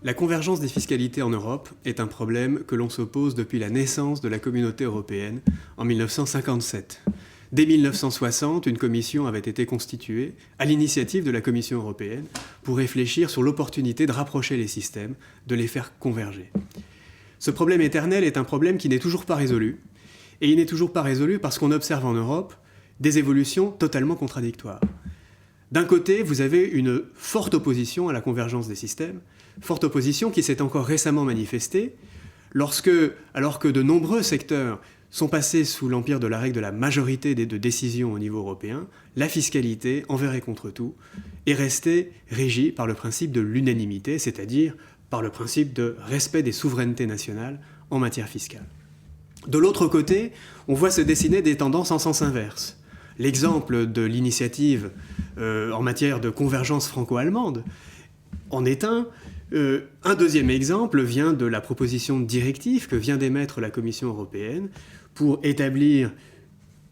La convergence des fiscalités en Europe est un problème que l'on se pose depuis la naissance de la Communauté européenne en 1957. Dès 1960, une commission avait été constituée à l'initiative de la Commission européenne pour réfléchir sur l'opportunité de rapprocher les systèmes, de les faire converger. Ce problème éternel est un problème qui n'est toujours pas résolu, et il n'est toujours pas résolu parce qu'on observe en Europe des évolutions totalement contradictoires. D'un côté, vous avez une forte opposition à la convergence des systèmes, forte opposition qui s'est encore récemment manifestée alors que de nombreux secteurs sont passés sous l'empire de la règle de la majorité de décisions au niveau européen, la fiscalité, envers et contre tout, est restée régie par le principe de l'unanimité, c'est-à-dire par le principe de respect des souverainetés nationales en matière fiscale. De l'autre côté, on voit se dessiner des tendances en sens inverse. L'exemple de l'initiative en matière de convergence franco-allemande en est un. Un deuxième exemple vient de la proposition de directive que vient d'émettre la Commission européenne pour établir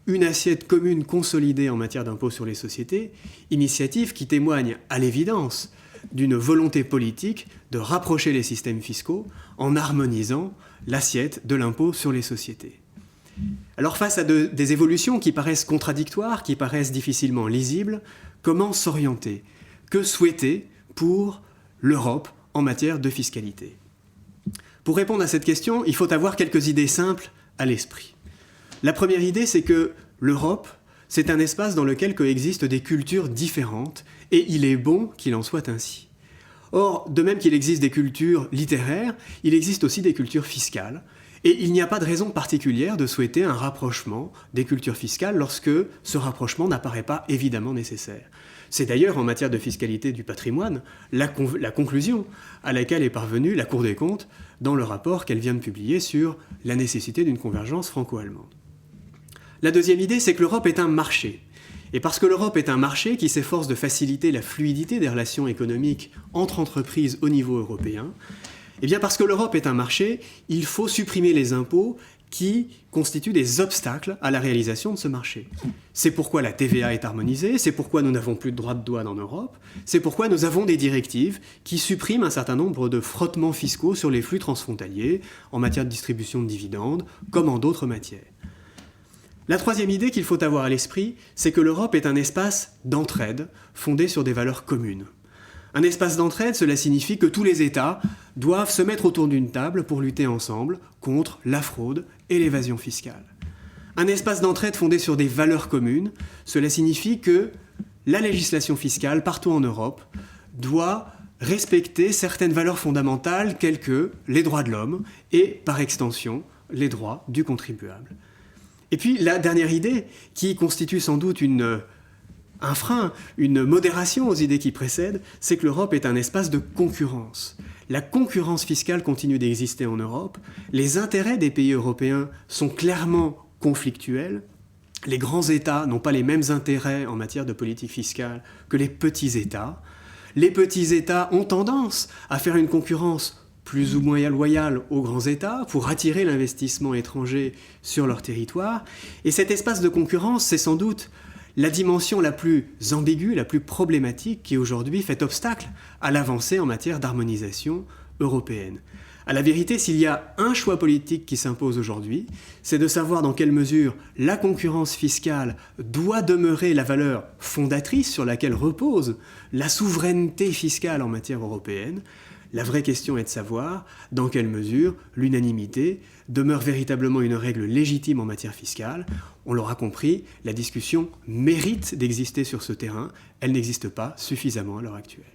une assiette commune consolidée en matière d'impôt sur les sociétés, initiative qui témoigne à l'évidence d'une volonté politique de rapprocher les systèmes fiscaux en harmonisant l'assiette de l'impôt sur les sociétés. Alors face à des évolutions qui paraissent contradictoires, qui paraissent difficilement lisibles, comment s'orienter? Que souhaiter pour l'Europe en matière de fiscalité? Pour répondre à cette question, il faut avoir quelques idées simples à l'esprit. La première idée, c'est que l'Europe, c'est un espace dans lequel coexistent des cultures différentes, et il est bon qu'il en soit ainsi. Or, de même qu'il existe des cultures littéraires, il existe aussi des cultures fiscales, et il n'y a pas de raison particulière de souhaiter un rapprochement des cultures fiscales lorsque ce rapprochement n'apparaît pas évidemment nécessaire. C'est d'ailleurs en matière de fiscalité du patrimoine la conclusion à laquelle est parvenue la Cour des comptes dans le rapport qu'elle vient de publier sur la nécessité d'une convergence franco-allemande. La deuxième idée, c'est que l'Europe est un marché. Et parce que l'Europe est un marché qui s'efforce de faciliter la fluidité des relations économiques entre entreprises au niveau européen, eh bien parce que l'Europe est un marché, il faut supprimer les impôts qui constituent des obstacles à la réalisation de ce marché. C'est pourquoi la TVA est harmonisée, c'est pourquoi nous n'avons plus de droits de douane en Europe, c'est pourquoi nous avons des directives qui suppriment un certain nombre de frottements fiscaux sur les flux transfrontaliers en matière de distribution de dividendes, comme en d'autres matières. La troisième idée qu'il faut avoir à l'esprit, c'est que l'Europe est un espace d'entraide fondé sur des valeurs communes. Un espace d'entraide, cela signifie que tous les États doivent se mettre autour d'une table pour lutter ensemble contre la fraude et l'évasion fiscale. Un espace d'entraide fondé sur des valeurs communes, cela signifie que la législation fiscale partout en Europe doit respecter certaines valeurs fondamentales telles que les droits de l'homme et, par extension, les droits du contribuable. Et puis la dernière idée, qui constitue sans doute un frein, une modération aux idées qui précèdent, c'est que l'Europe est un espace de concurrence. La concurrence fiscale continue d'exister en Europe, les intérêts des pays européens sont clairement conflictuels, les grands États n'ont pas les mêmes intérêts en matière de politique fiscale que les petits États. Les petits États ont tendance à faire une concurrence plus ou moins loyale aux grands États pour attirer l'investissement étranger sur leur territoire. Et cet espace de concurrence, c'est sans doute la dimension la plus ambiguë, la plus problématique qui aujourd'hui fait obstacle à l'avancée en matière d'harmonisation européenne. À la vérité, s'il y a un choix politique qui s'impose aujourd'hui, c'est de savoir dans quelle mesure la concurrence fiscale doit demeurer la valeur fondatrice sur laquelle repose la souveraineté fiscale en matière européenne. La vraie question est de savoir dans quelle mesure l'unanimité demeure véritablement une règle légitime en matière fiscale. On l'aura compris, la discussion mérite d'exister sur ce terrain, elle n'existe pas suffisamment à l'heure actuelle.